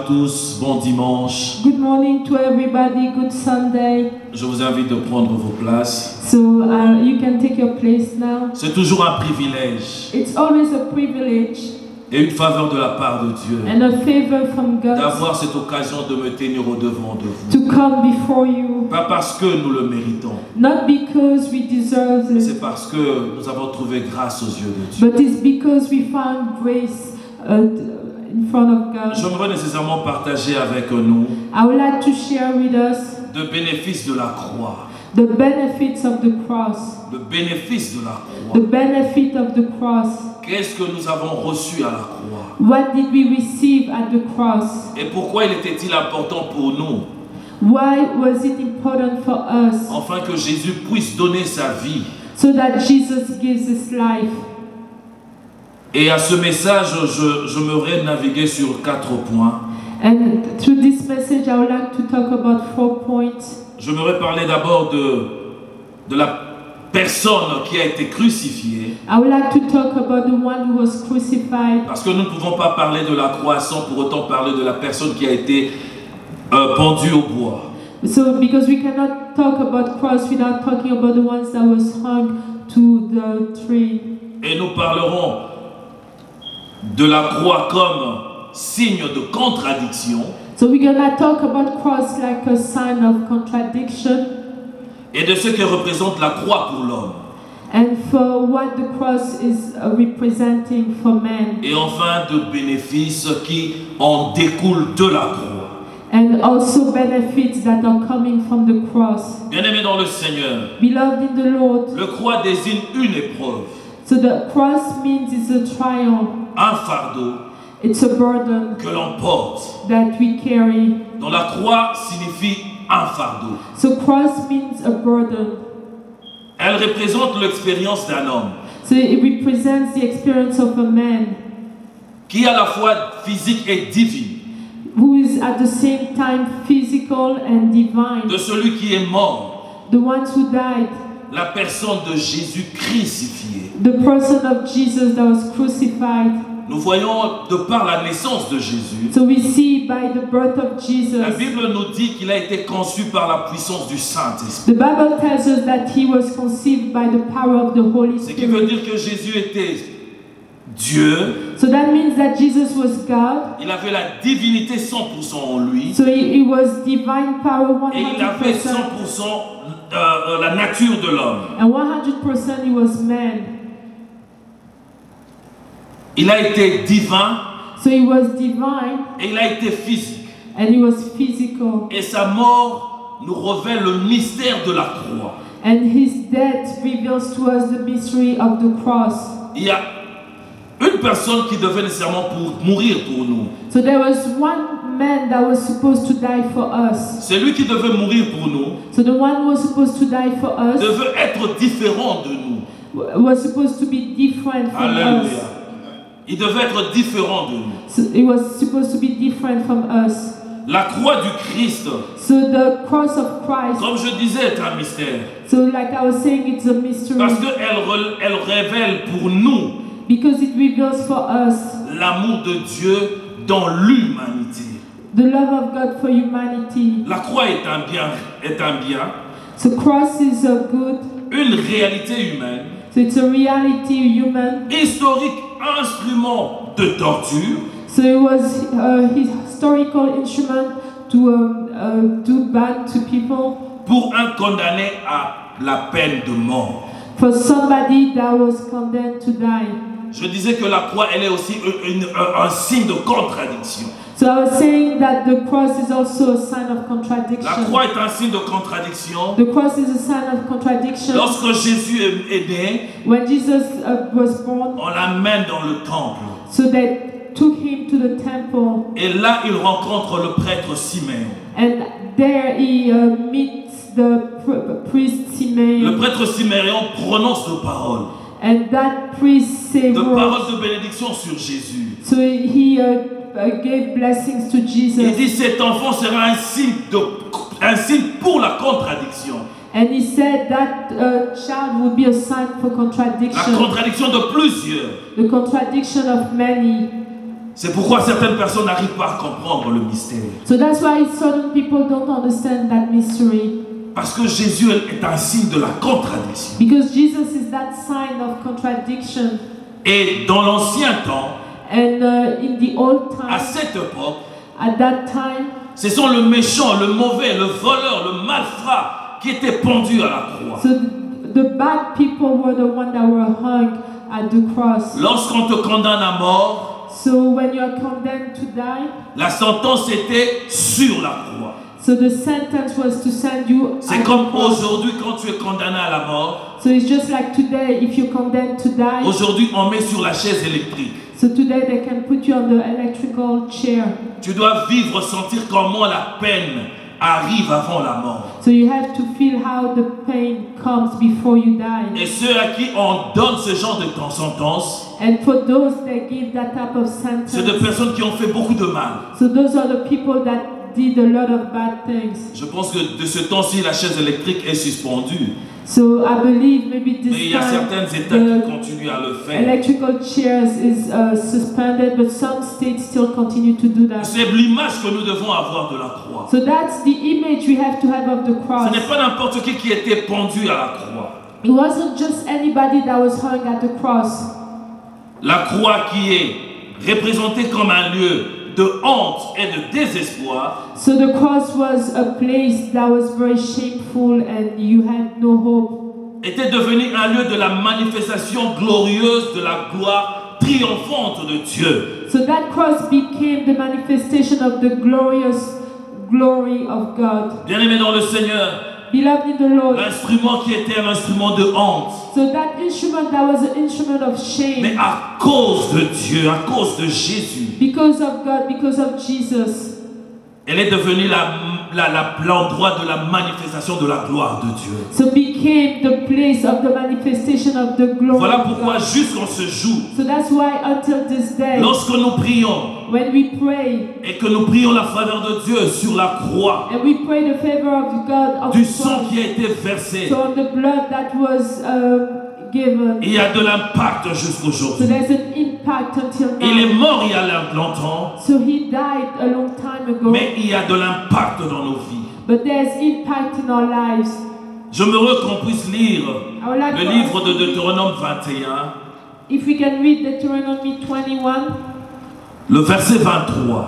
à tous, bon dimanche. Good morning to everybody, good Sunday. Je vous invite de prendre vos places. So you can take your place now. C'est toujours un privilège It's always a privilege et une faveur de la part de Dieu and a favor from God d'avoir cette occasion de me tenir au devant de vous. to come before you. Pas parce que nous le méritons, Not because we deserve c'est it, parce que nous avons trouvé grâce aux yeux de Dieu. but it's because we found grace in front of God. J'aimerais nécessairement partager avec nous I would like to share with us le bénéfice de la croix. the benefits of the cross. Le bénéfice de la The croix. benefit of the cross. Qu'est-ce que nous avons reçu à la croix? What did we receive at the cross? Et pourquoi il était-il important pour nous, Why was it important for us? afin que Jésus puisse donner sa vie? So that Jesus gives his life. Et à ce message, j'aimerais naviguer sur 4 points. And through this message, I would like to talk about 4 points. J'aimerais parler d'abord de la personne qui a été crucifiée. I would like to talk about the one who was crucified. Parce que nous ne pouvons pas parler de la croix sans pour autant parler de la personne qui a été pendue au bois. So, because we cannot talk about cross without talking about the ones that was hung to the tree. Et nous parlerons de la croix comme signe de contradiction So we're gonna talk about cross like a sign of contradiction, et de ce que représente la croix pour l'homme. and for what the cross is representing for man, Et enfin de bénéfices qui en découlent de la croix. and also benefits that are coming from the cross. Bien-aimés dans le Seigneur, Beloved in the Lord, le croix désigne une épreuve, so the cross means it's a trial, un fardeau it's a burden que l'on porte. that we carry. Donc la croix signifie un fardeau. So cross means a burden. Elle représente l'expérience d'un homme So it represents the experience of a man qui est à la fois physique et divine, who is at the same time physical and divine. de celui qui est mort, The ones who died, la personne de Jésus crucifié. the person of Jesus that was crucified. Nous voyons de par la naissance de Jésus, So we see by the birth of la Jesus. Bible nous dit qu'il a été conçu par la puissance du Saint-Esprit. The Bible tells us that he was conceived by the power of the Holy Ce qui veut Spirit. dire que Jésus était Dieu, So that means that Jesus was God. il avait la divinité 100% en lui, So he was divine power et il avait 100%. 100% la nature de l'homme. And 100% he was man. Il a été divin So he was divine et il a été physique. and he was physical. Et sa mort nous révèle le mystère de la croix. And his death reveals to us the mystery of the cross. Il y a une personne qui devait nécessairement mourir pour nous. So there was one man that was supposed to die for us. C'est lui qui devait mourir pour nous, So the one who was supposed to die for us devait être différent de nous. was supposed to be different from us. Alléluia. Il devait être différent de nous. So it was supposed to be different from us. La croix du Christ, So the cross of Christ, comme je disais, est un mystère. so like I was saying, it's a mystery Parce qu'elle révèle pour nous because it reveals for us l'amour de Dieu dans l'humanité. the love of God for humanity. La croix est un bien, So cross is a good, une réalité humaine, so it's a reality human. historique, instrument de torture, So it was a historical instrument to do bad to people, pour un condamné à la peine de mort. for somebody that was condemned to die. Je disais que la croix, elle est aussi un signe de contradiction. So I was saying that the cross is also a sign of La contradiction. croix est un signe de contradiction. The cross is a sign of contradiction. Lorsque Jésus est né, When Jesus was born, on l'amène dans le temple. so they took him to the temple, Et là, il rencontre le prêtre Siméon. and there he meets the priest Le Simeon, prêtre Siméon prononce de paroles. and that priest said De words. paroles de bénédiction sur Jésus. So he gave blessings to Il Jesus, dit, cet enfant sera un signe pour la contradiction. and he said that child would be a sign for La contradiction, contradiction de plusieurs. the contradiction of many. C'est pourquoi certaines personnes n'arrivent pas à comprendre le mystère. So that's why certain people don't understand that mystery. Parce que Jésus est un signe de la contradiction. Because Jesus is that sign of contradiction. Et dans l'ancien temps, And in the old à time, cette époque, at that time, ce sont le méchant, le mauvais, le voleur, le malfrat qui étaient pendus à la croix. so the bad people were the ones that were hung at the cross. Lorsqu'on te condamne à mort, So when you're condemned to die, la sentence était sur la croix. so the sentence was to send you C'est at the comme cross. aujourd'hui quand tu es condamné à la mort. So it's just like today, if you're condemned to die, Aujourd'hui, on met sur la chaise électrique. so today they can put you on the electrical chair. Tu dois vivre, sentir comment la peine arrive avant la mort. So you have to feel how the pain comes before you die. Et ceux à qui on donne ce genre de sentence, And for those that give that type of sentence, c'est des personnes qui ont fait beaucoup de mal. so those are the people that did a lot of bad things. Je pense que de ce temps-ci, la chaise électrique est suspendue. So I believe maybe Mais il this y a time certains États qui the continuent à le faire. electrical chairs is suspended, but some states still continue to do that. C'est l'image que nous devons avoir de la croix. So that's the image we have to have of the Ce cross. n'est pas n'importe qui était pendu à la croix. It wasn't just anybody that was hung at the cross. La croix qui est représentée comme un lieu de honte et de désespoir, So the cross was a place that was very shameful and you had no hope. était devenu un lieu de la manifestation glorieuse de la gloire triomphante de Dieu. So that cross became the manifestation of the glorious glory of God. Bien-aimés dans le Seigneur, Beloved in the Lord, l'instrument qui était un instrument de honte, so that instrument that was an instrument of mais shame, à cause de Dieu, à cause de Jésus, because of God, because of Jesus, elle est devenue l'endroit de la manifestation de la gloire de Dieu. so became the place of the manifestation of the glory Voilà of pourquoi God. jusqu'en ce jour, So that's why until this day, lorsque nous prions when we pray, et que nous prions la faveur de Dieu sur la croix, and we pray the favor of God of du the sang cross, qui a été versé, so on the blood that was given, il y a de l'impact so jusqu'aujourd'hui. there's an impact until Il est now. mort il y a longtemps, So he died a long time ago, mais il y a de l'impact dans nos vies. but there's impact in our lives. J'aimerais qu'on puisse lire I would like le to livre ask de you Deutéronome 21, if we can read Deuteronomy 21, le verset 23.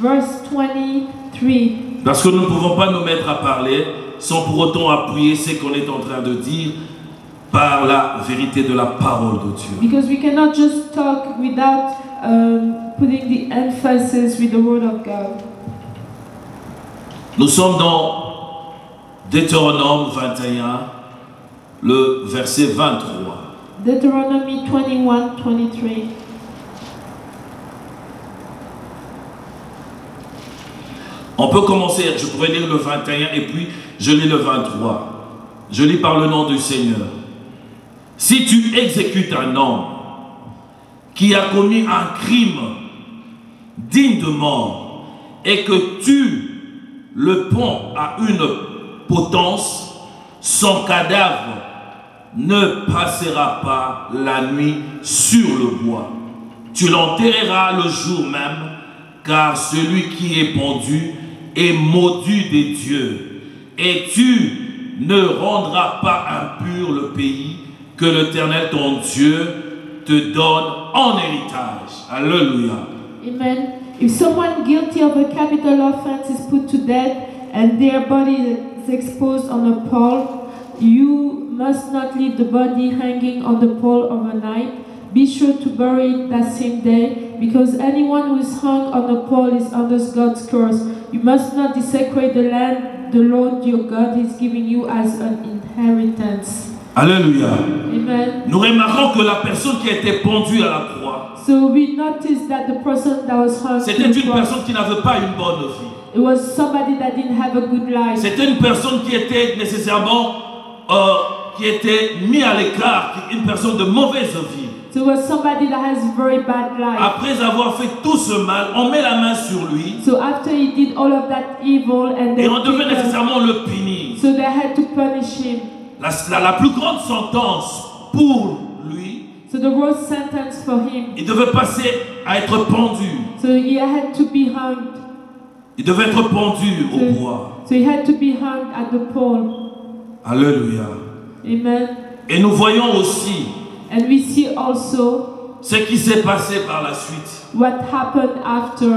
verse 23. Parce que nous ne pouvons pas nous mettre à parler sans pour autant appuyer ce qu'on est en train de dire par la vérité de la parole de Dieu. Because we cannot just talk without putting the emphasis with the word of God. Nous sommes dans Deutéronome 21, le verset 23. Deuteronomy 21, 23. On peut commencer, je pourrais lire le 21 et puis je lis le 23. Je lis par le nom du Seigneur. Si tu exécutes un homme qui a commis un crime digne de mort et que tu le pends à une potence, son cadavre ne passera pas la nuit sur le bois. Tu l'enterreras le jour même, car celui qui est pendu est maudit des dieux. Et tu ne rendras pas impur le pays que l'Éternel ton Dieu te donne en héritage. Alléluia. Amen. If someone guilty of a capital offense is put to death and their body is exposed on a pole, you must not leave the body hanging on the pole overnight. Be sure to bury it that same day, because anyone who is hung on a pole is under God's curse. You must not desecrate the land the Lord your God is giving you as an inheritance. Alléluia. Amen. Nous remarquons que la personne qui a été pendue à la croix, So we noticed that the person that was hung c'était to the une cross, personne qui n'avait pas une bonne vie. it was somebody that didn't have a good life. C'était une personne qui était nécessairement qui était mise à l'écart, une personne de mauvaise vie. So it was somebody that has very bad life. Après avoir fait tout ce mal, on met la main sur lui So after he did all of that evil and et then on devait nécessairement le punir. so they had to punish him. La plus grande sentence pour lui, So there was sentence for him. Il devait passer à être pendu. So he had to be hanged. Il devait être pendu au bois. So he had to be hung at the pole. Alléluia. Amen. Et nous voyons aussi And we see also ce qui s'est passé par la suite. what happened after.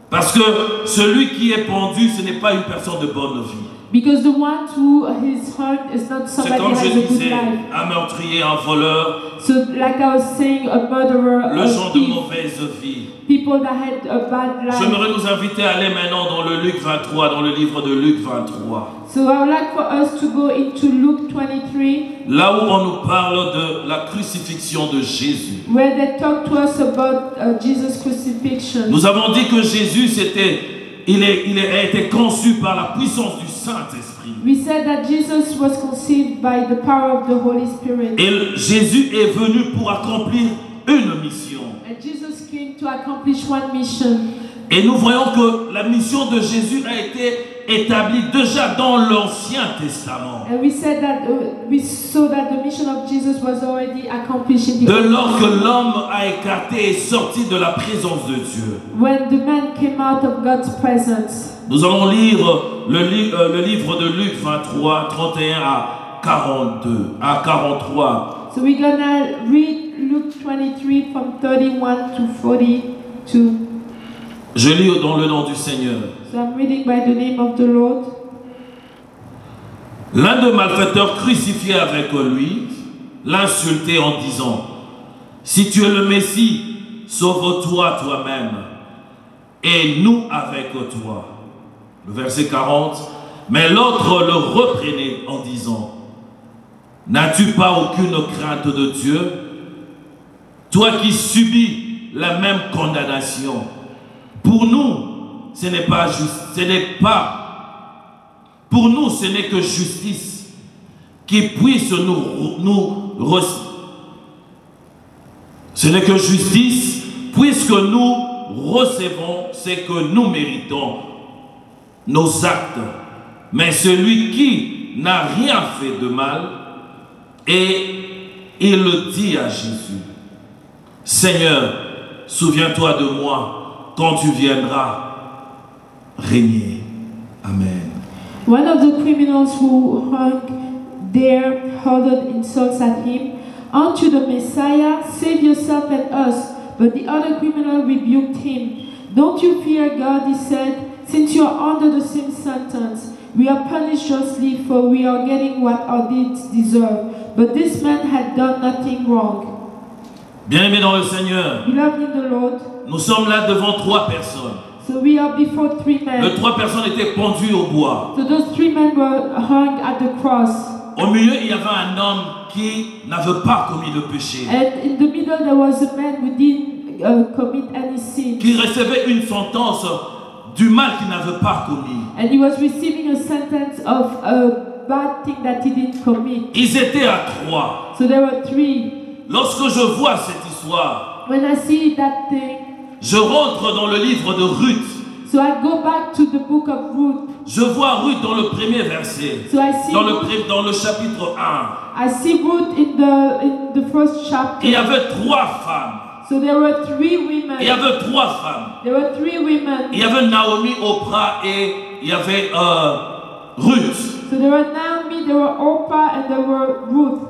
Parce que celui qui est pendu, ce n'est pas une personne de bonne vie. Because the one who is hung is not C'est somebody comme who has je a good disais, life. un meurtrier, un voleur, So like I was saying, a murderer, le a genre de thief, mauvaise vie. people that had a bad life. J'aimerais nous inviter à aller maintenant dans le Luc 23, dans le livre de Luc 23. So I would like for us to go into Luke 23, Là où on nous parle de la crucifixion de Jésus. where they talk to us about Jesus' crucifixion. Nous avons dit que Jésus, il a été conçu par la puissance du Saint-Esprit. We said that Jesus was conceived by the power of the Holy Spirit. Et Jésus est venu pour accomplir une mission. And Jesus came to accomplish one mission. Et nous voyons que la mission de Jésus a été établie déjà dans l'Ancien Testament. And we said that we saw that the mission of Jesus was already accomplished in the De Old lors que Testament. l'homme a écarté et sorti de la présence de Dieu. When the man came out of God's presence. Nous allons lire le livre de Luc 23, 31 à 42, à 43. So we're gonna read Luke 23 from 31 to 42. Je lis dans le nom du Seigneur. So I'm reading by the name of the Lord. L'un des malfaiteurs crucifié avec lui l'insultait en disant: si tu es le Messie, sauve-toi toi-même et nous avec toi. Le verset 40. Mais l'autre le reprenait en disant: n'as-tu pas aucune crainte de Dieu, toi qui subis la même condamnation? Pour nous, ce n'est pas juste, pour nous, ce n'est que justice qui puisse ce n'est que justice puisque nous recevons ce que nous méritons, nos actes. Mais celui qui n'a rien fait de mal, et il le dit à Jésus: Seigneur, souviens-toi de moi quand tu viendras régner. Amen. One of the criminals who hung there hurled insults at him. Aren't you the Messiah? Save yourself and us. But the other criminal rebuked him. Don't you fear God, he said, since you are under the same sentence. We are punished justly, for we are getting what our deeds deserve. But this man had done nothing wrong. Bien-aimés dans le Seigneur, Beloved in the Lord, nous sommes là devant trois personnes. so we are before three men. Les trois personnes étaient pendues au bois. So those three men were hung at the cross. Au milieu, il y avait un homme qui n'avait pas commis le péché, And in the middle there was a man who didn't commit any sin. qui recevait une sentence du mal qu'il n'avait pas commis. And he was receiving a sentence of a bad thing that he didn't commit. Ils étaient à trois. So there were three. Lorsque je vois cette histoire, When I see that thing, je rentre dans le livre de Ruth. so I go back to the book of Ruth. Je vois Ruth dans le premier verset, So I see dans le chapitre 1. I see Ruth in the first chapter. Il y avait trois femmes. So there were three women. Il y avait trois femmes. There were three women. Il y avait Naomi, Oprah et il y avait Ruth. So there were Naomi, there were Orpah, and there were Ruth.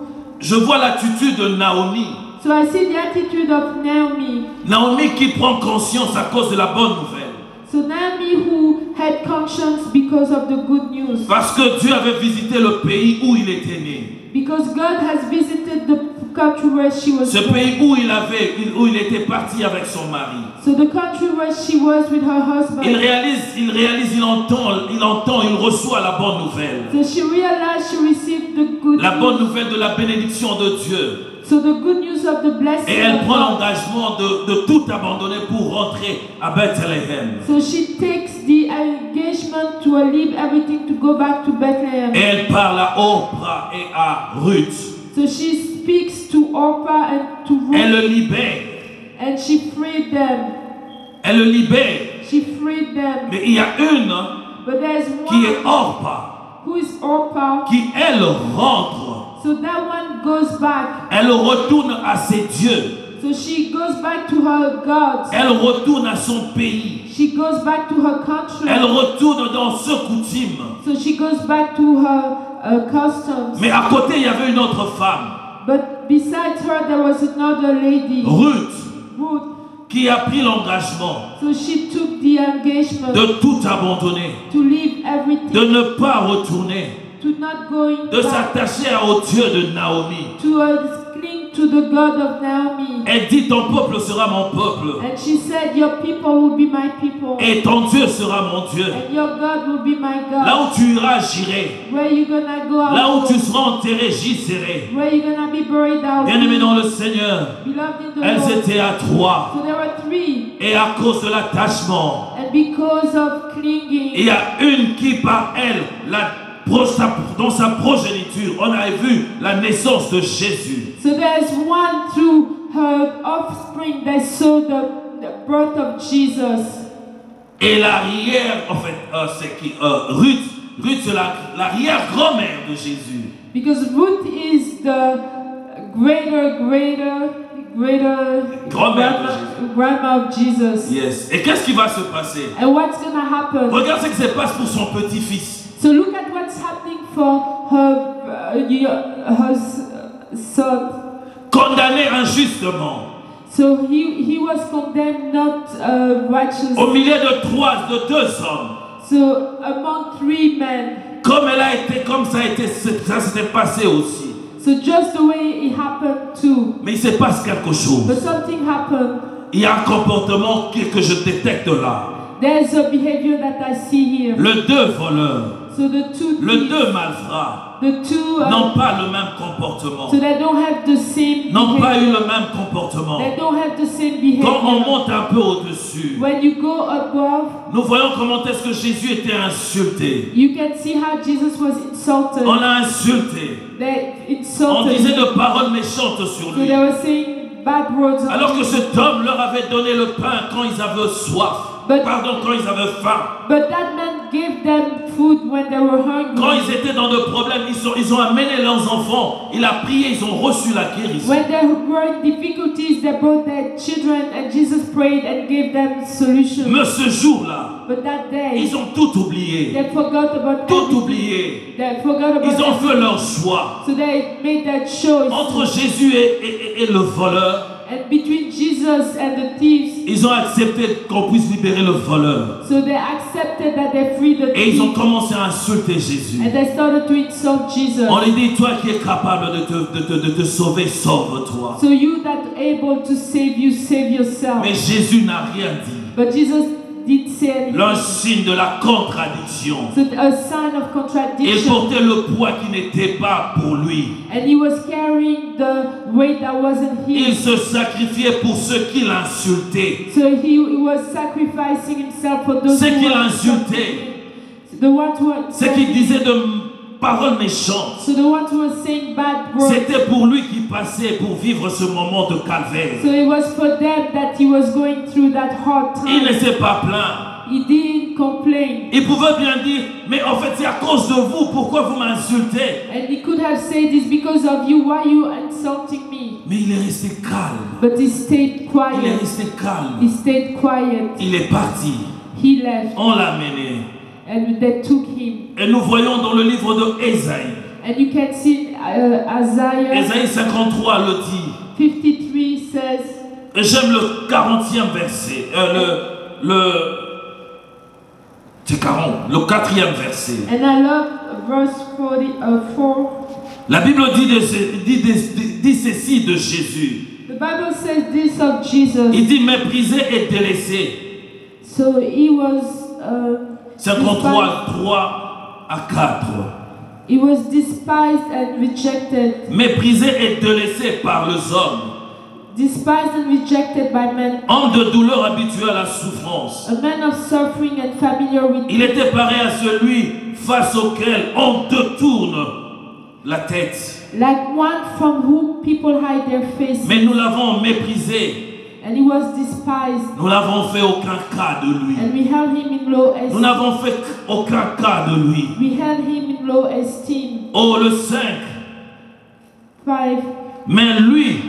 Je vois l'attitude de Naomi. So I see the attitude of Naomi. Naomi qui prend conscience à cause de la bonne nouvelle. So Naomi who had conscience because of the good news. Parce que Dieu avait visité le pays où il était né. Because God has visited the country where she was Ce born. pays où il était parti avec son mari. So the country where she was with her husband. Il entend, il reçoit la bonne nouvelle. So she realized she received the good La bonne news. nouvelle de la bénédiction de Dieu. So the good news of the blessing Et elle of prend God. l'engagement de tout abandonner pour rentrer à Bethléem. So she takes the engagement to leave everything to go back to Bethlehem. Et elle parle à Oprah et à Ruth. So she speaks to Orpah and to Ruth. Elle le libère. And she freed them. Elle le libère. She freed them. Mais il y a une But there's qui est one Orpah, who is Orpah. qui elle rentre So that one goes back. Elle retourne à ses dieux. So she goes back to her gods. Elle retourne à son pays. She goes back to her country. Elle retourne dans ce coutume. So she goes back to her customs. Mais à côté, il y avait une autre femme. But besides her, there was another lady. Ruth. Ruth. Qui a pris l'engagement so she took the engagement de tout abandonner, to leave everything, de ne pas retourner, to not going de back, s'attacher au Dieu de Naomi. to cling to the God of Naomi. Elle dit, ton peuple sera mon peuple. And she said, your people will be my people. Et ton Dieu sera mon Dieu. And your God will be my God. Là où tu iras, j'irai. Where you gonna go, Là où I'll tu go. seras enterré, j'y serai. Where you gonna be buried, I'll Bien-aimé be. dans le Seigneur, Beloved in the elles Lord. étaient à trois. So there were three. Et à cause de l'attachement, And because of clinging, il y a une qui par elle, dans sa progéniture, on a vu la naissance de Jésus. so there's one through her offspring that saw the birth of Jesus. Et l'arrière, en fait, c'est qui Ruth. Ruth, c'est l'arrière-grand-mère de Jésus. Because Ruth is the greater grandma of Jesus. Yes. Et qu'est-ce qui va se passer? And what's gonna happen? Regarde ce qui se passe pour son petit-fils. So look at what's happening for her son. Condamné injustement. So he was condemned not righteously. Au milieu de deux hommes. So among three men. Comme ça s'était passé aussi. So just the way it happened too. Mais il se passe quelque chose. But something happened. Il y a un comportement que je détecte là. There's a behavior that I see here. Les deux voleurs, So the two les thieves, deux malfrats the two n'ont pas le même comportement. so they don't have the same N'ont pas eu behavior. le même comportement. They don't have the same Quand on behavior. monte un peu au-dessus, When you go above, nous voyons comment est-ce que Jésus était insulté. you can see how Jesus was insulted. On l'a insulté. They On insulted disait him. de paroles méchantes sur So lui. they were saying bad words. Alors que cet homme leur avait donné le pain quand ils avaient soif. Quand ils avaient faim. But that man gave them food when they were hungry. Quand ils étaient dans de problèmes, ils ont amené leurs enfants. Il a prié, ils ont reçu la guérison. When they were in difficulties, they brought their children and Jesus prayed and gave them solutions. Mais ce jour-là, But that day, ils ont tout oublié. they forgot about Tout everything. oublié. They forgot about Ils ont everything. fait leur choix. So they made that choice. Entre Jésus et le voleur, And between Jesus and the thieves, ils ont accepté qu'on puisse libérer le voleur. so they accepted that they freed the Et ils ont thief. commencé à insulter Jésus. And they started to insult Jesus. On lui dit, toi qui es capable de te sauver, sauve-toi. So you that able to save you, save yourself. Mais Jésus n'a rien dit. But Jesus did say anything. Le signe de la contradiction. So a sign of Il contradiction. portait le poids qui n'était pas pour lui. And he was carrying the weight that wasn't Il his. se sacrifiait pour ceux qui l'insultaient. So he was sacrificing himself for those Ceux who qui were l'insultaient. the ones who were Ceux qui disaient de paroles méchantes. so the ones who were saying bad words. C'était pour lui qui passait pour vivre ce moment de calvaire. So it was for them that he was going through that hard Il time. ne s'est pas plaint. He didn't complain. Il pouvait bien dire, mais en fait c'est à cause de vous, pourquoi vous m'insultez? And he could have said, it's because of you, why you insulting me? Mais il est resté calme. But he stayed Il est quiet. resté calme. He stayed quiet. Il est parti. He left. On l'a mené. And they took him. Et nous voyons dans le livre de Ésaïe. And you can see Isaiah Ésaïe 53 le dit. 53 says, Et j'aime le 40e verset. C'est 40, le 4e verset. and I love verse 4. La Bible dit ceci de Jésus. The Bible says this of Jesus. Il dit méprisé et délaissé. So he was 53, 3 à 4. he was despised and rejected. Méprisé et délaissé par les hommes. Despised and rejected by men. Homme de douleur habitué à la souffrance. A man of suffering and familiar with Il était pareil à celui face auquel on détourne la tête. like one from whom people hide their faces. Mais nous l'avons méprisé. And he was despised. Nous n'avons fait aucun cas de lui. And we held him in low Nous esteem. n'avons fait aucun cas de lui. We held him in low esteem. Oh, le 5. Mais lui,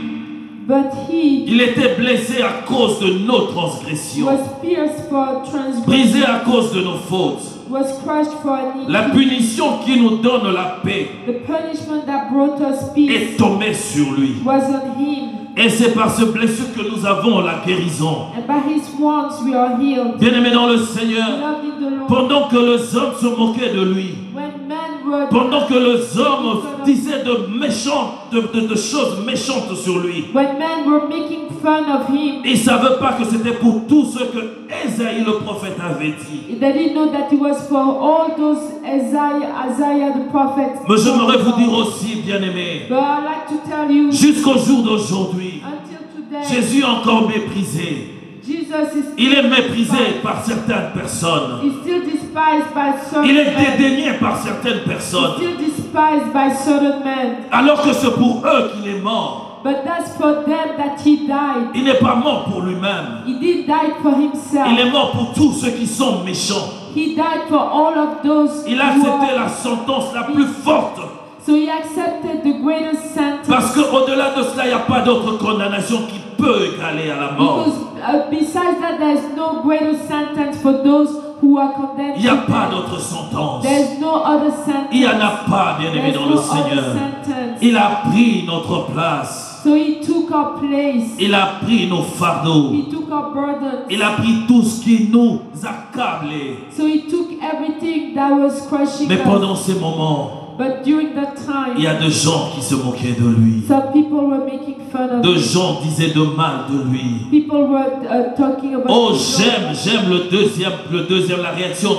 but he il était blessé à cause de nos transgressions, was pierced for transgression, brisé à cause de nos fautes. was crushed for La iniquity. punition qui nous donne la paix The punishment that brought us peace est tombée sur lui. was on him, Et c'est par ce blessure que nous avons la guérison. and by his wounds we are healed. Bien-aimés dans le Seigneur, Beloved in the Lord, pendant que les hommes se moquaient de lui, when men were pendant que les hommes disaient de choses méchantes sur lui, when men were making fun of him, ils ne savaient pas que c'était pour tout ce que Ésaïe le prophète avait dit. they didn't know that it was for all those Isaiah the prophet. Mais j'aimerais vous dire aussi, bien-aimés, But I'd like to tell you, jusqu'au jour d'aujourd'hui, until today, Jésus est encore méprisé. Jesus is Il est méprisé par certaines personnes. He's still despised by certain Il est men. dédaigné par certaines He's personnes. still despised by certain men. Alors que c'est pour eux qu'il est mort. But that's for them that he died. Il n'est pas mort pour lui-même. He didn't die for himself. Il est mort pour tous ceux qui sont méchants. He died for all of those Il a who accepté are... la sentence la plus forte. So he accepted the greatest sentence. Parce qu'au-delà de cela, il n'y a pas d'autre condamnation qui peut égaler à la mort. Because besides that, there is no greater sentence for those who are condemned. Il n'y a to pas death. d'autre sentence. There is no other sentence. Il n'y en a pas, bien-aimé, There's dans no le other Seigneur. sentence. Il a pris notre place. So he took our place. Il a pris nos fardeaux. He took our burdens. Il a pris tout ce qui nous accablait. So he took everything that was crushing Mais us. pendant ces moments, But during that time, il y a des gens qui se moquaient de lui. some people were making fun of Des him. gens disaient de mal de lui. People were talking about Oh, him. j'aime le deuxième, la réaction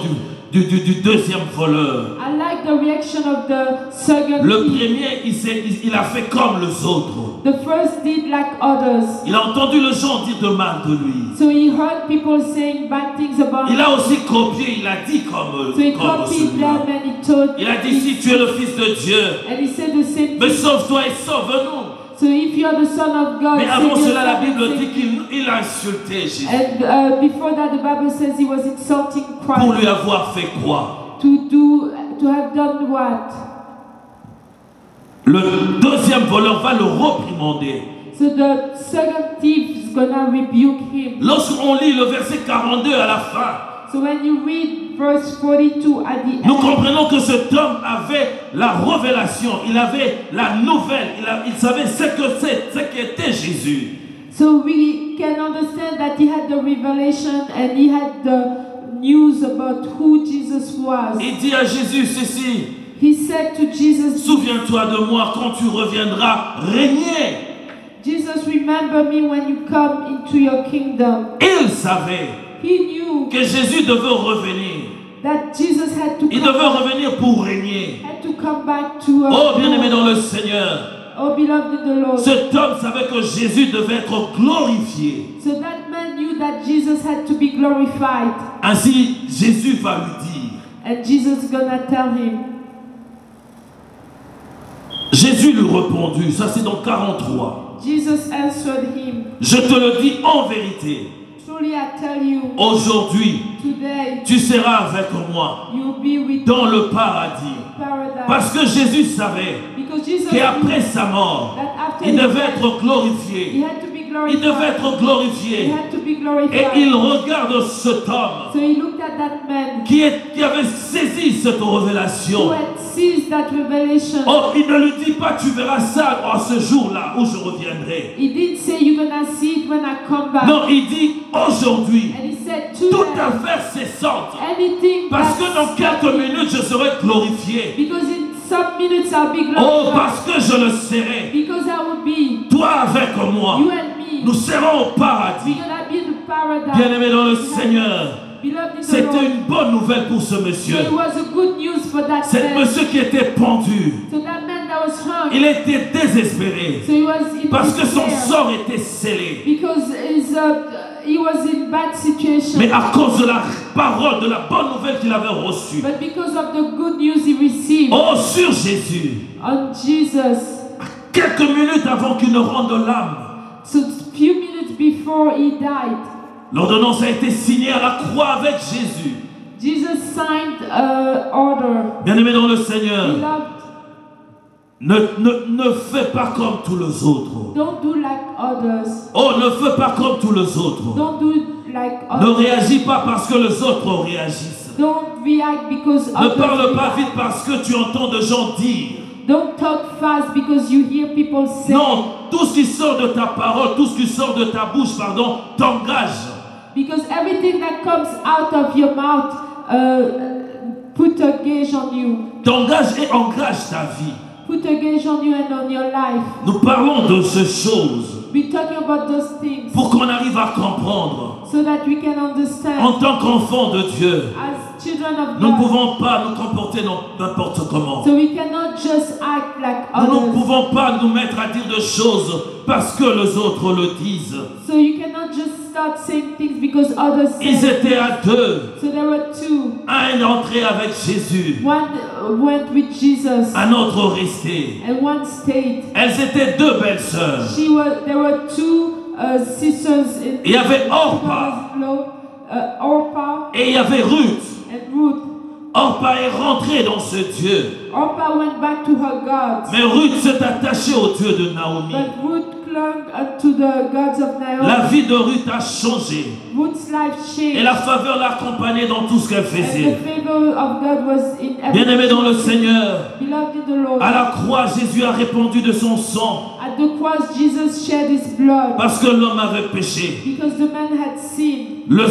du deuxième voleur. I like the reaction of the second Le thief. premier, il a fait comme les autres. The first did like others. Il a entendu les gens dire de mal de lui. So he heard people saying bad things about Il him. a aussi copié, il a dit comme So he comme copied celui-là. them and he told Il a dit, si tu es le Fils de Dieu, and he said the same mais thing. sauve-toi et sauve-nous. So if you are the son of God, Mais save avant cela, la yourself and Bible save dit me. qu'il a insulté Jésus. And before that, the Bible says he was insulting Pour Christ. lui avoir fait quoi? To have done what? Le deuxième voleur va le réprimander. So the second thief is gonna rebuke him. Lorsqu'on lit le verset 42 à la fin, So when you read verse 42 at the nous end, comprenons que cet homme avait la révélation, il avait la nouvelle, il savait ce qu'était Jésus. so we can understand that he had the revelation and he had the news about who Jesus was. Il dit à Jésus ceci, He said to Jesus, souviens-toi de moi quand tu reviendras régner. Jesus, remember me when you come into your kingdom. Il savait He knew que Jésus devait revenir. that Jesus had to Il come devait back, revenir pour régner. back to Oh, bien-aimé dans le Seigneur, oh, beloved in the Lord. cet homme savait que Jésus devait être glorifié. So that man knew that Jesus had to be glorified. Ainsi, Jésus va lui dire, And Jesus is gonna tell him. Jésus lui répondit, ça c'est dans 43. Jesus answered him, Je te le dis en vérité, truly I tell you, aujourd'hui, today tu seras avec moi you'll be with dans me le paradis. in paradise. Parce que Jésus savait Because Jesus qu'après knew sa mort, that after il his devait death, être he glorifié. had to be Il devait glorified. être He glorifié. had to be Et glorified. il regarde cet homme So he looked at that man qui avait saisi cette who révélation. had seized that revelation. Oh, il ne lui dit pas, tu verras ça en ce jour-là où je reviendrai. He didn't say you're gonna see it when I come back. Non, il dit aujourd'hui, And he said toute today, affaire cessante. anything Parce que that's dans quelques minutes, je serai glorifié. because in some minutes I'll be Oh, glorified. parce que je le serai. Because I will be Toi avec moi, you and me. nous serons au paradis. We're gonna be in the paradise. Bien-aimé dans le Seigneur, Beloved in the c'était Lord. une bonne nouvelle pour ce So monsieur. it was a good news for that Cet man. monsieur qui était pendu, So that man that was hung. il était désespéré. So he was in Parce que son despair. sort était scellé. Because he was in bad situation. Mais à cause de la parole, de la bonne nouvelle qu'il avait reçue. But because of the good news he received Oh, sur Jésus, on Jesus. quelques minutes avant qu'il ne rende l'âme, So few minutes before he died, l'ordonnance a été signée à la croix avec Jésus. Jesus signed an order. Bien-aimé dans le Seigneur, Beloved, Ne fais pas comme tous les autres. Don't do like others. Oh, ne fais pas comme tous les autres. Don't do like Ne others. réagis pas parce que les autres réagissent. Don't react because Ne others parle pas react. vite parce que tu entends des gens dire. Don't talk fast because you hear people say. Non, tout ce qui sort de ta parole, tout ce qui sort de ta bouche, pardon, t'engage. Because everything that comes out of your mouth put a gauge on you. T'engage et engage ta vie. Put a gauge on you and on your life. Nous parlons de ces choses We're talking about those things pour qu'on arrive à comprendre. so that we can understand. En tant qu'enfants de Dieu, As children of nous ne God, pouvons pas nous comporter n'importe comment. so we cannot just act like Nous ne others. pouvons pas nous mettre à dire des choses parce que les autres le disent. So you cannot just start saying things because others Ils say. étaient à deux. So there were two. Un est entré avec Jésus, One went with Jesus un autre resté. and one stayed. Elles étaient deux belles sœurs. There were two sisters in Il y avait Orpa Orpah et il y avait Ruth. and Ruth. Orpa est rentrée dans ce Dieu. Orpah went back to her gods, Mais Ruth s'est attachée au Dieu de Naomi. but Ruth clung to the gods of Naomi. La vie de Ruth a changé. Ruth's life Et changed, la faveur l'accompagnait dans tout ce qu'elle and the faisait. favor of God was in Bien-aimé dans le everything. Seigneur, Beloved in the Lord, à la croix, Jésus a répandu de son sang at the cross Jesus shed his blood parce que l'homme avait péché. because the man had sinned. Le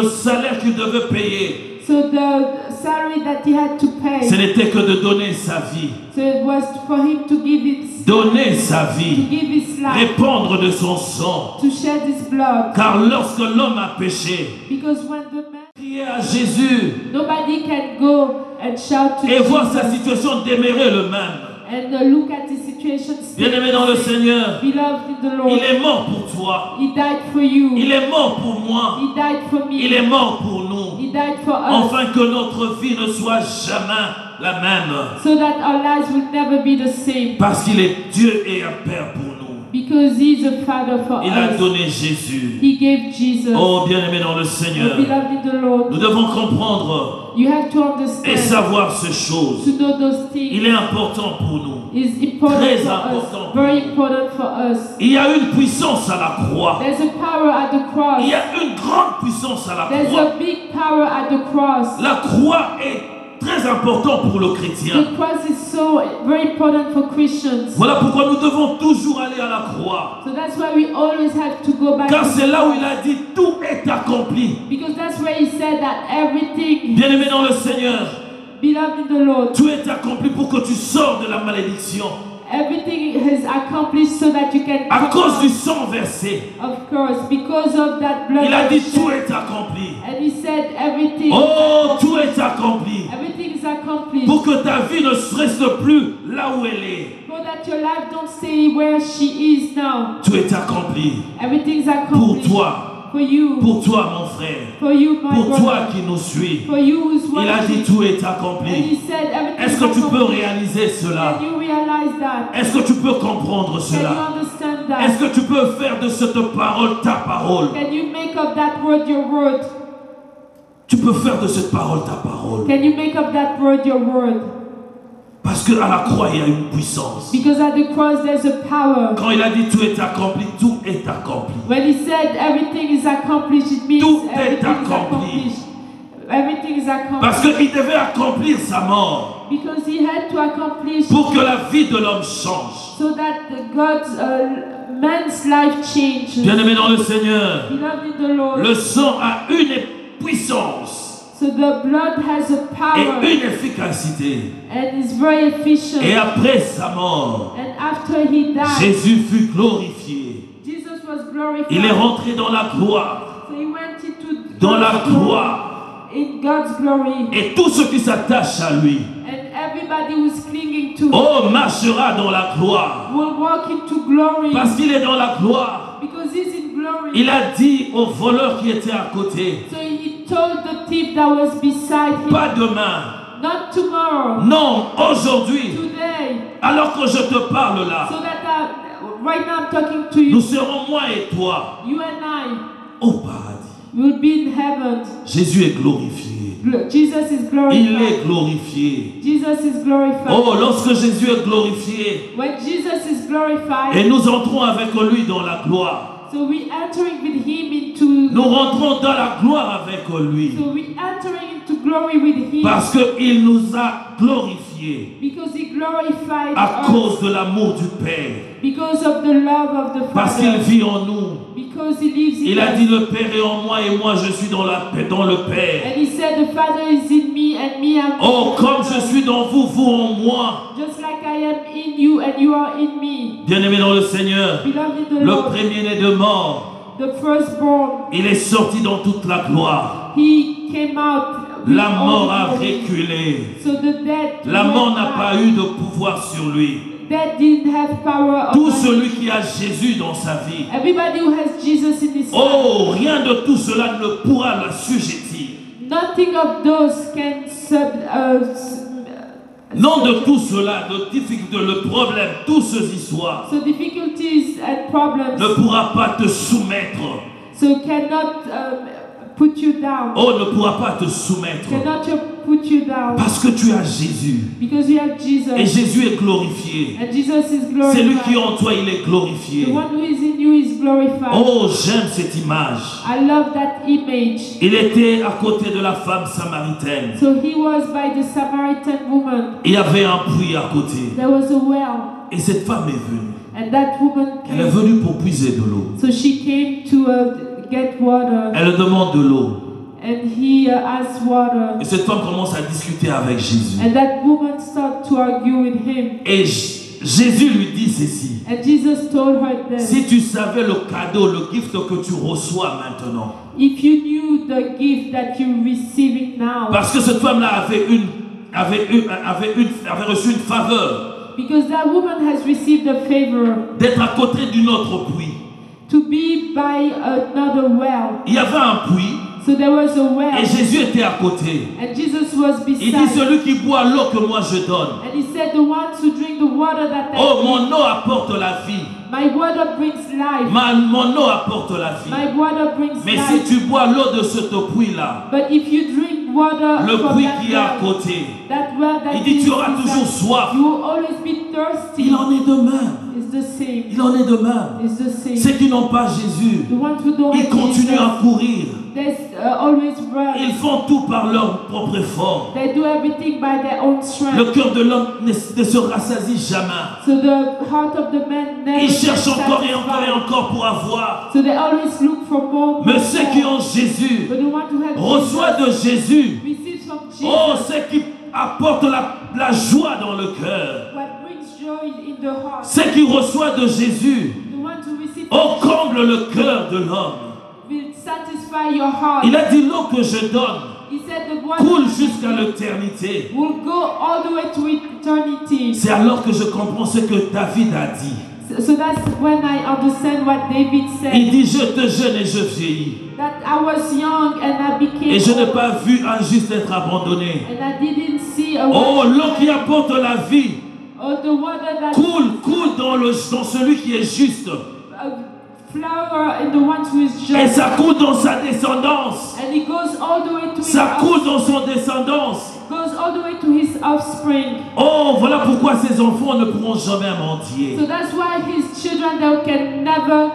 salaire qu'il devait payer, So the salary that he had to pay, ce n'était que de donner sa vie. so it was for him to give Donner sa to vie, give his life, répandre de son sang. to shed his blood. Car lorsque l'homme a péché, Because when the man, crier à Jésus nobody can go and shout to et voir sa Jesus situation demeurer le même. and look at the situation. Bien-aimé dans le Seigneur, Beloved in the Lord, il est mort pour toi. he died for you. Il est mort pour moi. He died for me. Il est mort pour nous. He died for us, Afin que notre vie ne soit jamais la même. so that our lives will never be the same. Parce qu'il est Dieu et un Père pour nous. Because He's a Father for Il a us. donné Jésus. He gave Jesus. Oh, bien-aimé dans le Oh, Seigneur, beloved in the Lord, nous devons comprendre you have to et understand, savoir ces choses. to know those things. Il est important pour nous. Is important Très for important. us. Very important for us. Il y a une puissance à la croix. There's a power at the cross. Il y a une grande puissance à la There's croix. a big power at the cross. La croix est très importante pour le chrétien. The cross is so very important for Christians. Voilà pourquoi nous devons toujours aller à la croix. So that's why we always have to go back. Car to c'est the là où cross. il a dit tout est accompli. Because that's where He said that everything, Bien-aimé dans le Seigneur, beloved in the Lord, tout est accompli pour que tu sors de la malédiction. everything is accomplished so that you can À come cause out. du sang versé, Of course, because of that blood. il a dit that tout shed. est accompli. And He said everything. Oh, tout est accompli. Everything is accomplished. Pour que ta vie ne reste plus là où elle est. So that your life don't stay where she is now. Tout est accompli. Everything's Pour accomplished. toi, For you. pour toi mon frère, For you, my pour brother. toi qui nous suis. For you who's Il a dit watching. tout est And accompli. He said everything Est-ce is que tu peux accomplished. réaliser cela? Can you realize that? Est-ce que tu peux comprendre Can you cela? understand that? Est-ce que tu peux faire de cette parole ta parole? Can you make of that word your word? Tu peux faire de cette parole ta parole. Can you make of that word your word? Parce qu'à la croix, il y a une puissance. Because at the cross there's a power. Quand il a dit tout est accompli, tout est accompli. When He said everything is accomplished, it means Tout est everything is accompli. accomplished. Everything is Parce accomplished. qu'il devait accomplir sa mort Because He had to accomplish pour que la vie de l'homme change. so that God's man's life changed. Bien-aimé dans le Seigneur, Beloved in the Lord. le sang a une puissance So the blood has a et power une efficacité. and is very efficient. Et après sa mort, And after He died, Jésus fut glorifié. Jesus was glorified. Il est rentré dans la gloire, So He went into dans la God's glory, gloire. in God's glory. Et tout ce qui s'attache à lui, And everybody who's clinging to Him oh, marchera dans la gloire. will walk into glory. Parce qu'il est dans la gloire. Because He's in glory. Il a dit au voleur qui était à côté, So He told the thief that was beside Him, pas demain, not tomorrow, non, aujourd'hui, today. alors que je te parle là, So that right now I'm talking to nous you, serons moi et toi you and I au paradis. will be in heaven. Jésus est glorifié. Jesus is Il glorified. est glorifié. Jesus is glorified. Oh, lorsque Jésus est glorifié, When Jesus is glorified, et nous entrons avec lui dans la gloire. so we entering with him into Nous rentrons dans la gloire avec lui. so we entering into glory with him Parce qu'il nous a glorifiés because he glorified à us cause de l'amour du Père. because of the love of the Parce qu'il Father, vit en nous. because he lives in Il a us. dit le Père est en moi et moi je suis dans le Père. And he said the Father is in me and me am Oh, in the comme je Father. suis dans vous, vous en moi. Just like I am in you and you are in me. Bien-aimé dans le Seigneur, Beloved in the le Lord, premier-né de mort, the firstborn, il est sorti dans toute la gloire. he came out with La mort a all the glory. reculé. So the dead La went mort n'a back. pas eu de pouvoir sur lui. Death didn't have power Tout over celui him. qui a Jésus dans sa vie, Everybody who has Jesus in his life, oh, rien de tout cela ne pourra l'assujettir. nothing of those can Non de tout cela, de difficultés, le problème, toutes ces histoires so difficulties and problems ne pourra pas te soumettre. so cannot put you down, Oh, ne pourra pas te soumettre. cannot put you down Parce que tu as Jésus. because you have Jesus Et Jésus est glorifié. and Jesus is C'est lui qui est glorified. en toi, il est glorifié. The one who is in you is glorified. Oh, j'aime cette image. I love that image. Il était à côté de la femme samaritaine. So he was by the Samaritan woman. Il y avait un puits à côté. There was a well, Et cette femme est venue. and that woman Elle est came. venue pour puiser de l'eau. So she came to get water, Elle demande de l'eau. and he asked water. Et cette femme commence à discuter avec Jésus. And that woman started to argue with him. Et Jésus lui dit ceci. And Jesus told her this. Si tu savais le cadeau, le gift que tu reçois maintenant. If you knew the gift that you're receiving now, Parce que cette femme-là avait reçu une faveur because that woman has received a favor d'être à côté d'une autre puits. to be by another well. Il y avait un puits So there was a well, et Jésus était à côté. and Jesus was Il dit, beside. celui qui boit l'eau que moi je donne. And he said, the ones who drink the water that I Oh, give, mon eau apporte la vie. my water brings life. Mon eau apporte la vie. My water brings Mais life. si tu bois l'eau de ce puits-là, But if you drink water le from puits that qui est à well, côté, that well that il dit, is tu auras beside, toujours soif. you will always be thirsty. Il en est de même. It's the same. Il en est de même. It's the same. Ceux qui n'ont pas Jésus, The ones who don't ils have continuent Jesus, à courir. they always run. Ils font tout par leur propre effort. They do everything by their own strength. Le cœur de l'homme ne se rassasie jamais. So the heart of the man never Ils gets cherchent encore et encore et satisfied. encore pour avoir. So they always look for more. Mais more, ceux qui more. ont Jésus But the one who has reçoivent de Jesus Jésus. receives from Jesus. Oh, ceux qui apportent la joie dans le cœur. What brings joy in the heart. Ceux qui reçoivent de Jésus. The one who receives Oh, comble le cœur de l'homme. will satisfy your heart. Il a dit l'eau que je donne He said the water coule jusqu'à l'éternité. will go all the way to eternity. C'est alors que je comprends ce que David a dit. So that's when I understand what David Il said. dit, je te jeûne et je vieillis. That I was young and I became Et je n'ai old, pas vu un juste être abandonné. and I didn't see a Oh, righteous l'eau qui man. apporte la vie Or the water that coule dans celui qui est juste. flower in the one who is Et just. ça coule dans sa descendance. And it goes all the way to his Ça coule dans son descendance. goes all the way to his offspring. Oh, voilà pourquoi ces enfants ne pourront jamais mentir. So that's why his children they can never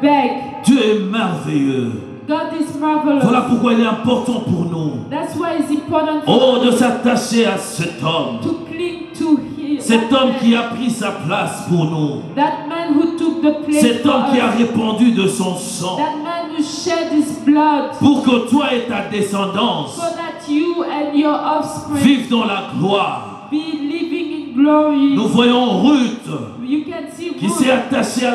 beg. Dieu est merveilleux. God is marvelous. Voilà pourquoi il est important pour nous. That's why it's important for Oh, de us s'attacher à cet homme. to cling to him. Cet homme qui a pris sa place pour nous. That man who took the place Cet for homme qui a us. répandu de son sang. That man who shed his blood Pour que toi et ta descendance so that you and your offspring vivent dans la gloire. be living in glory. Nous voyons Ruth You can see qui Ruth, s'est attachée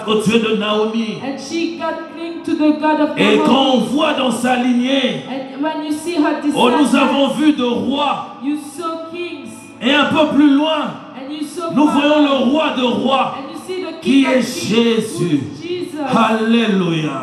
au Dieu de Naomi. and she got linked to the God of Et quand on Naomi. voit dans sa lignée, And when you see her oh, nous descendants, avons vu de rois. you saw kings, Et un peu plus loin, and you saw nous fathers, voyons le roi de rois. and you see the qui king est of kings, Jésus. who is Jesus. Alléluia.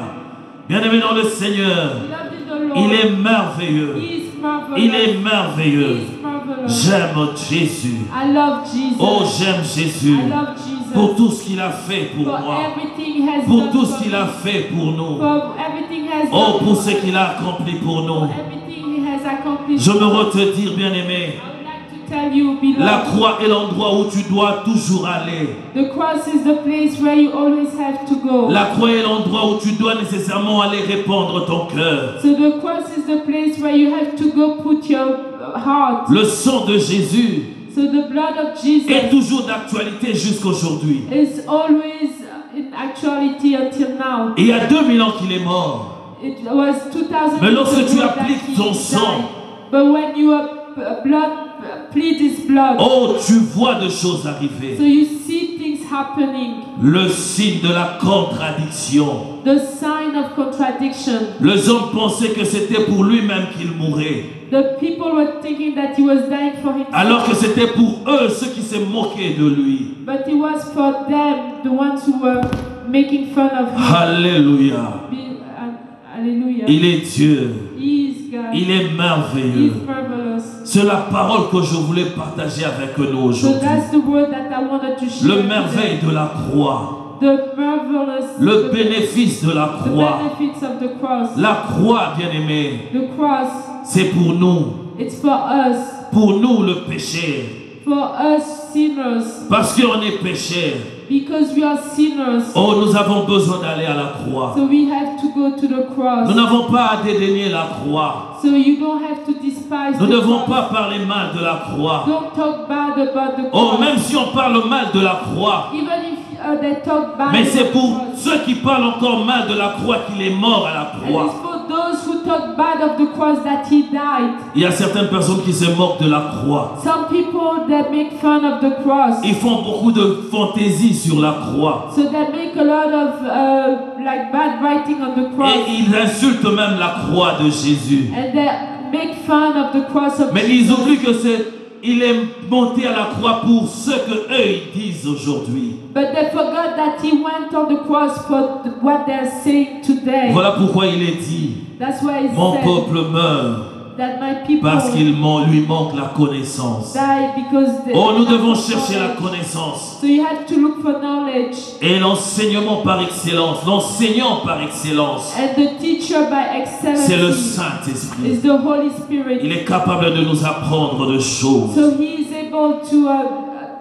Bien-aimé dans le Seigneur, Beloved in the Lord, il est merveilleux. He is marvelous. Il est He merveilleux. is marvelous. J'aime Jésus. I love Jesus. Oh, j'aime Jésus. I love Jesus. Pour tout ce qu'il a fait pour For moi. everything he has Pour done tout for ce qu'il me. a fait pour nous. For everything he has Oh, done pour for ce us. qu'il a accompli pour nous. For everything he accomplish. Je me te dire, bien-aimé, I would like to tell you, beloved, la croix est l'endroit où tu dois toujours aller. the cross is the place where you always have to go. La croix est l'endroit où tu dois nécessairement aller répandre ton cœur. So the cross is the place where you have to go put your heart. Le sang de Jésus So the blood of est Jesus toujours d'actualité jusqu'aujourd'hui. is always in actuality until now. Et il y a 2000 ans qu'il est mort. It was 2000 Mais lorsque years tu ago that appliques he ton sang, died. But when you plead his blood, oh, tu vois de choses so arriver. you see things happening. Le signe de la contradiction. The sign of contradiction. Les hommes pensaient que c'était pour lui-même qu'il mourait, The people were thinking that he was dying for himself. alors que c'était pour eux ceux qui se moquaient de lui. But it was for them, the ones who were making fun of him. Alléluia. Hallelujah. Il est Dieu. He is God. Il est He merveilleux. is marvelous. C'est la parole que je voulais partager avec nous So aujourd'hui. that's the word that I wanted to share. Le today. merveille de la croix. The marvelous. Le bénéfice de la The croix. benefits of the cross. La croix, bien-aimé, The cross. c'est pour nous. It's for us. Pour nous, le péché. For us sinners. Parce qu'on est péché. Because we are sinners. Oh, nous avons besoin d'aller à la croix. So we have to go to the cross. Nous n'avons pas à dédaigner la croix. So you don't have to despise Nous ne the devons cross. pas parler mal de la croix. Don't talk bad about the Oh, cross. même si on parle mal de la croix, Even if they talk bad mais about c'est the pour cross. ceux qui parlent encore mal de la croix qu'il est mort à la And it's croix. for those who talk bad of the cross that he died. Il y a certaines personnes qui se moquent de la croix. Some people that make fun of the cross. Ils font beaucoup de fantaisies sur la croix. So they make a lot of like bad writing on the cross. Et ils insultent même la croix de Jésus. And they make fun of the cross of Mais ils Jesus. oublient que il est monté à la croix pour ce que eux ils disent aujourd'hui. But they forgot that he went on the cross for what they're saying today. Voilà pourquoi il est dit, That's why he mon said peuple meurt that my people parce qu'il lui manque la connaissance. die because they Oh, nous lack devons of chercher la knowledge. connaissance. So you have to look for knowledge. Et l'enseignement par excellence, l'enseignant par excellence, And the teacher by excellence c'est le Saint-Esprit. is the Holy Spirit. Il est capable de nous apprendre de choses. So he is able to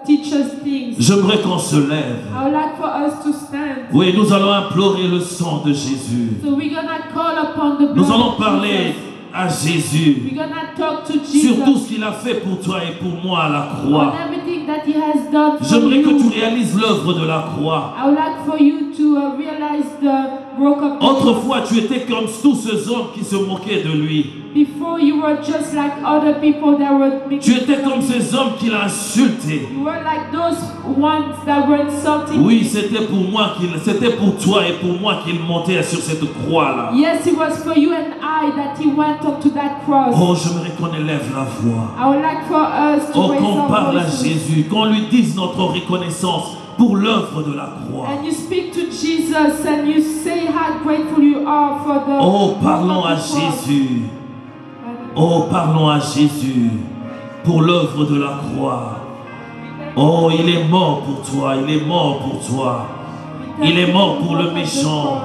teach us things. J'aimerais qu'on se lève. I would like for us to stand. Oui, nous allons implorer le sang de Jésus. So we're gonna call upon the blood Nous allons of parler Jesus. à Jésus We're gonna talk to sur tout Jesus ce qu'il a fait pour toi et pour moi à la on croix. everything that he has done for J'aimerais que tu you. réalises l'œuvre de la croix. I would like for you to realize the work of the cross. Autrefois, tu étais comme tous ces hommes qui se moquaient de lui. Before you were just like other people that were making Tu étais fun of comme you. ces hommes qu'il a insultés. You were like those ones that were insulting Oui, me. c'était pour toi et pour moi qu'il montait sur cette croix-là. Yes, it was for you and I that he went onto that cross. Oh, j'aimerais qu'on élève la voix. I would like for us to Oh, raise qu'on our parle à voices. Jésus, qu'on lui dise notre reconnaissance pour l'œuvre de la croix. And you speak to Jesus and you say how grateful you are for the Oh, work parlons of à the cross. Jésus. Oh, parlons à Jésus pour l'œuvre de la croix. Oh, il est mort pour toi, il est mort pour toi. Il est mort pour le méchant.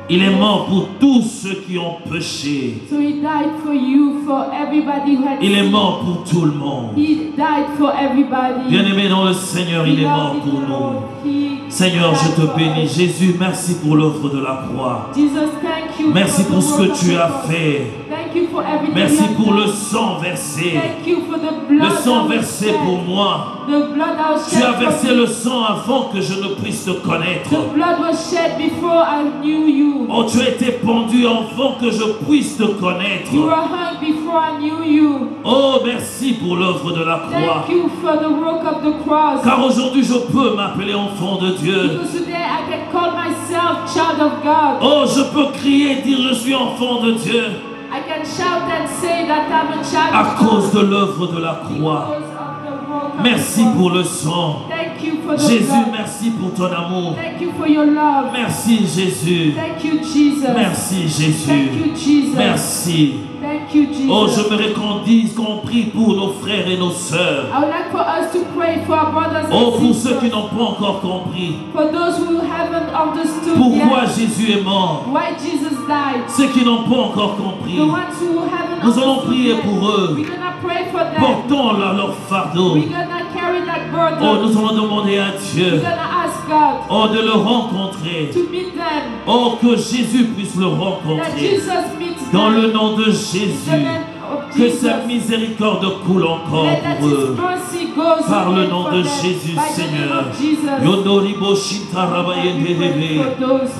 Il est mort pour tous ceux qui ont péché. So he died for you, for everybody who had Il est sinned. mort pour tout le monde. He died for everybody. Bien-aimé dans le Seigneur, il est mort pour nous. Seigneur, je te bénis. Jésus, merci pour l'œuvre de la croix. Jesus, thank you Merci for pour the ce que work of tu the as cross. fait. Thank you for everything Merci you have pour done. le sang versé. Thank you for the blood Le sang that was versé shed. pour moi. The blood that was Tu shed as for versé me. le sang avant que je ne puisse te connaître. The blood was shed before I knew you. Oh, tu as été pendu avant que je puisse te connaître. You were hung before I knew you. Oh, merci pour l'œuvre de la croix. Thank you for the work of the cross. Car aujourd'hui, je peux m'appeler enfant de Dieu. Because today I can call myself child of God. Oh, je peux crier et dire je suis enfant de Dieu I can shout and say that I'm a child à of God. cause de l'œuvre de la croix. Because of the work of Merci the cross. pour le sang. Thank you for the Jésus, blood. merci pour ton amour. Thank you for your love. Merci Jésus. Thank you, Jesus. Merci Thank Jésus. you, Jesus. Merci. Thank Thank you, Jesus. Oh, j'aimerais qu'on prie pour nos frères et nos sœurs. I would like for us to pray for our brothers Oh, and pour ceux sisters. qui n'ont pas encore compris For those who haven't understood pourquoi yet Jésus est mort. why Jesus died. Ceux qui n'ont pas encore compris, The ones who haven't nous allons understood prier yet, pour eux. we're gonna pray for them. Portons leur fardeau. We're gonna carry that burden. Oh, nous allons demander à Dieu, We're gonna ask God oh, de le rencontrer. to meet them. Oh, que Jésus puisse le That rencontrer. Jesus meets Dans them. le nom de In the Jésus, name of que Jesus. sa miséricorde coule encore Let that pour His eux. mercy goes Par le in nom for de them. Jésus, By the Seigneur. name of Jesus. Yondoribo Shinta Rabayendebe.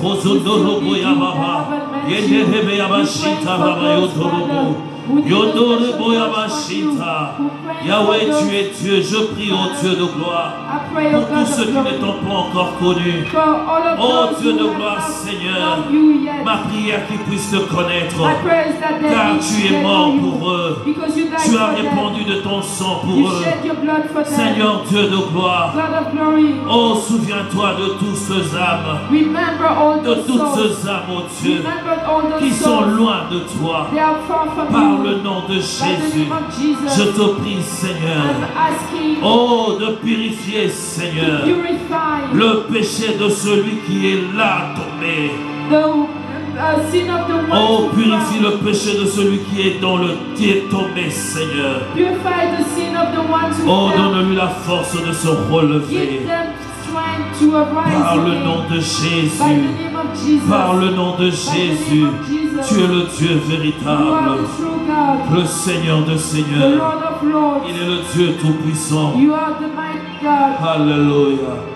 Rosondorobo Yababa. Yendebe Yabashita Rabayondorobo. Yondorobo Yabashita. Yahweh, tu es Dieu. Je prie au Dieu de gloire. Pour tous ceux qui ne t'ont pas encore connu. Oh Dieu de gloire, Seigneur. Ma prière qu'ils puissent te connaître. Car tu es mort pour eux. Tu as répandu de ton sang pour eux. Seigneur Dieu de gloire. Oh, souviens-toi de toutes ces âmes. De toutes ces âmes, oh Dieu, qui sont loin de toi. Par le nom de Jésus, je te prie, Seigneur, oh, de purifier, Seigneur, le péché de celui qui est là tombé. Oh, purifie le péché de celui qui est tombé, Seigneur. Oh, donne-lui la force de se relever. Par le nom de Jésus, par le nom de Jésus, tu es le Dieu véritable, le Seigneur de seigneurs. Il est le Dieu tout-puissant. Alléluia.